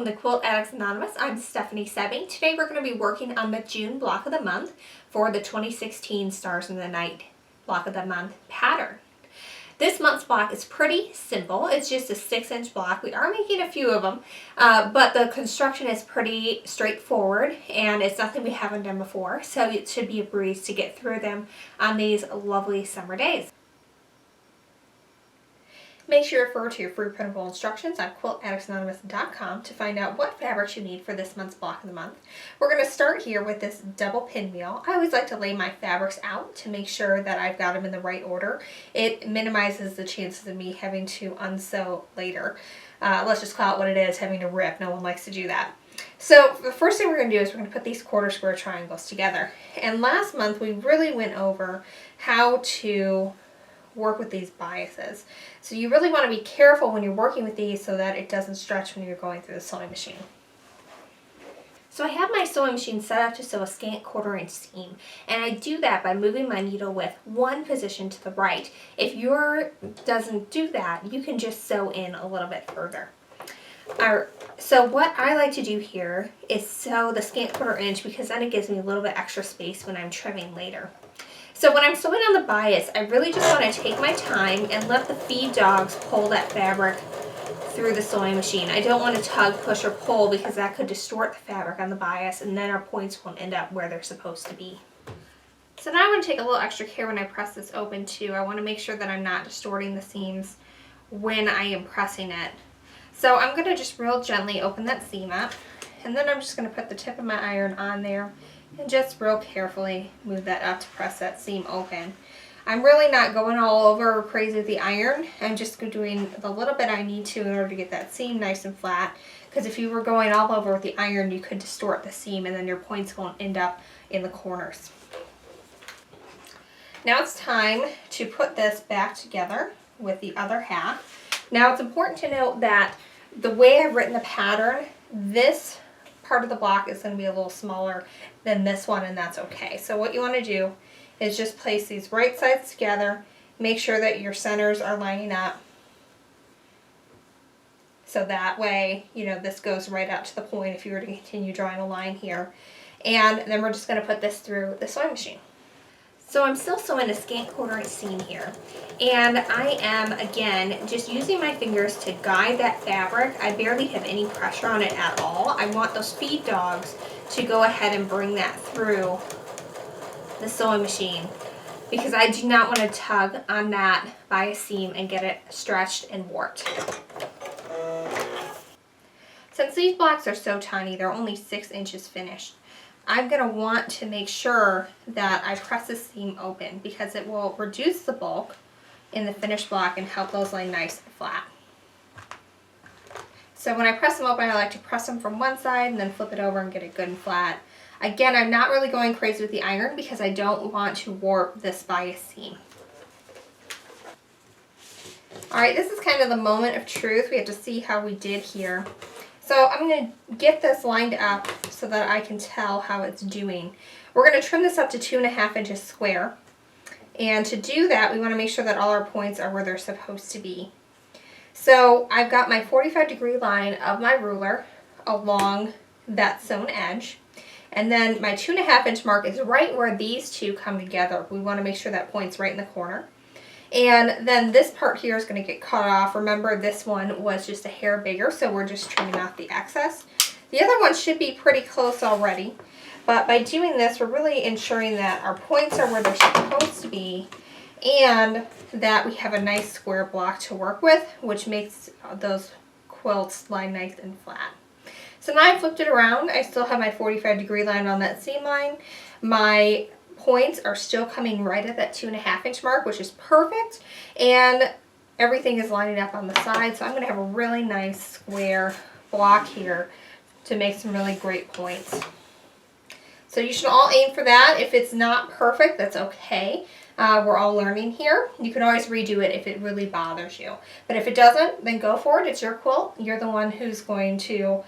welcome to Quilt Addicts Anonymous. I'm Stephanie Sebbing. Today we're going to be working on the June block of the month for the 2016 Stars in the Night block of the month pattern. This month's block is pretty simple. It's just a 6-inch block. We are making a few of them, but the construction is pretty straightforward and it's nothing we haven't done before, so it should be a breeze to get through them on these lovely summer days. Make sure you refer to your free printable instructions on quiltaddictsanonymous.com to find out what fabrics you need for this month's block of the month. We're going to start here with this double pinwheel. I always like to lay my fabrics out to make sure that I've got them in the right order. It minimizes the chances of me having to unsew later. Let's just call it what it is, having to rip. No one likes to do that. So the first thing we're going to do is we're going to put these quarter square triangles together. And last month we really went over how to work with these biases. So you really want to be careful when you're working with these so that it doesn't stretch when you're going through the sewing machine. So I have my sewing machine set up to sew a scant 1/4 inch seam, and I do that by moving my needle width one position to the right. If yours doesn't do that, you can just sew in a little bit further. So what I like to do here is sew the scant 1/4 inch because then it gives me a little bit extra space when I'm trimming later. So when I'm sewing on the bias, I really just want to take my time and let the feed dogs pull that fabric through the sewing machine. I don't want to tug, push, or pull because that could distort the fabric on the bias and then our points won't end up where they're supposed to be. So now I'm going to take a little extra care when I press this open too. I want to make sure that I'm not distorting the seams when I am pressing it. So I'm going to just real gently open that seam up, and then I'm just going to put the tip of my iron on there and just real carefully move that up to press that seam open. I'm really not going all over crazy with the iron. I'm just doing the little bit I need to in order to get that seam nice and flat, because if you were going all over with the iron, you could distort the seam and then your points won't end up in the corners. Now it's time to put this back together with the other half. Now it's important to note that the way I've written the pattern, this part of the block is going to be a little smaller than this one, and that's okay. So what you want to do is just place these right sides together, make sure that your centers are lining up, so that way, you know, this goes right out to the point if you were to continue drawing a line here. And then we're just going to put this through the sewing machine. So I'm still sewing a scant 1/4 inch seam here, and I am again just using my fingers to guide that fabric. I barely have any pressure on it at all. I want those feed dogs to go ahead and bring that through the sewing machine because I do not want to tug on that bias seam and get it stretched and warped. Since these blocks are so tiny, they're only 6 inches finished, I'm going to want to make sure that I press the seam open because it will reduce the bulk in the finished block and help those lay nice and flat. So when I press them open, I like to press them from one side and then flip it over and get it good and flat. Again, I'm not really going crazy with the iron because I don't want to warp this bias seam. Alright, this is kind of the moment of truth. We have to see how we did here. So I'm going to get this lined up so that I can tell how it's doing. We're going to trim this up to 2.5 inches square. And to do that, we want to make sure that all our points are where they're supposed to be. So I've got my 45-degree line of my ruler along that sewn edge. And then my 2.5 inch mark is right where these two come together. We want to make sure that point's right in the corner. And then this part here is going to get cut off. Remember, this one was just a hair bigger, so we're just trimming off the excess. The other one should be pretty close already, but by doing this, we're really ensuring that our points are where they're supposed to be and that we have a nice square block to work with, which makes those quilts lie nice and flat. So now I flipped it around. I still have my 45-degree line on that seam line. My points are still coming right at that 2.5 inch mark, which is perfect, and everything is lining up on the side, so I'm going to have a really nice square block here to make some really great points. So you should all aim for that. If it's not perfect, that's okay. We're all learning here. You can always redo it if it really bothers you, but if it doesn't, then go for it. It's your quilt. You're the one who's going to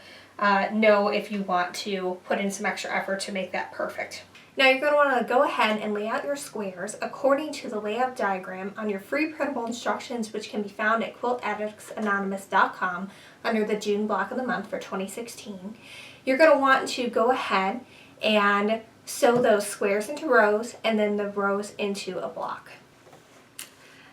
know if you want to put in some extra effort to make that perfect. Now you're going to want to go ahead and lay out your squares according to the layout diagram on your free printable instructions, which can be found at quiltaddictsanonymous.com under the June block of the month for 2016. You're going to want to go ahead and sew those squares into rows and then the rows into a block.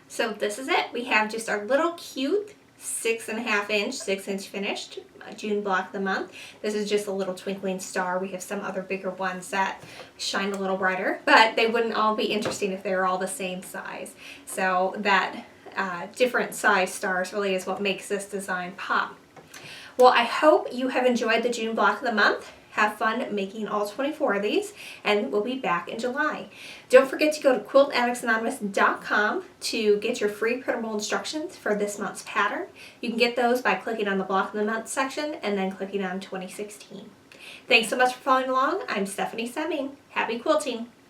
So this is it. We have just our little cute 6.5-inch finished June block of the month. This is just a little twinkling star. We have some other bigger ones that shine a little brighter, but they wouldn't all be interesting if they were all the same size. So that different size stars really is what makes this design pop. Well, I hope you have enjoyed the June block of the month. Have fun making all 24 of these, and we'll be back in July. Don't forget to go to quiltaddictsanonymous.com to get your free printable instructions for this month's pattern. You can get those by clicking on the block of the month section and then clicking on 2016. Thanks so much for following along. I'm Stephanie Semming. Happy quilting!